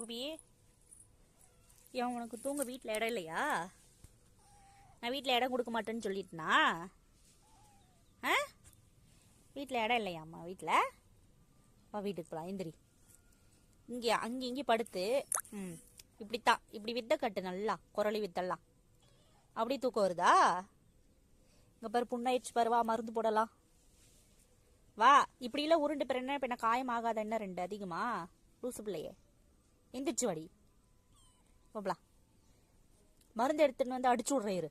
Ruby, ஏன் உனக்கு தூங்க வீட்டில் இடம் இல்லையா? நான் வீட்டில் இடம் கொடுக்க மாட்டேன்னு சொல்லிட்டேனா? ஆ, வீட்டில் இடம் இல்லையாம்மா? வீட்டில் வா, வீட்டுக்கு போகலாம். எந்திரி. இங்கே அங்கே இங்கே படுத்து இப்படித்தான், இப்படி வித்த கட்டு, நல்லா குரலி வித்தெல்லாம். அப்படி தூக்கம் வருதா? இங்கே பாரு, புண்ணாயிடுச்சு பாரு, வா மருந்து போடலாம். வா, இப்படிலாம் உருண்டு பேர் என்ன, இப்போ என்ன காயம் ஆகாத என்ன 2 அதிகமா? லூசு பிள்ளையே, எந்திரிச்சு வாடி போகலாம். மருந்து எடுத்துன்னு வந்து அடிச்சு விட்றேன் இரு.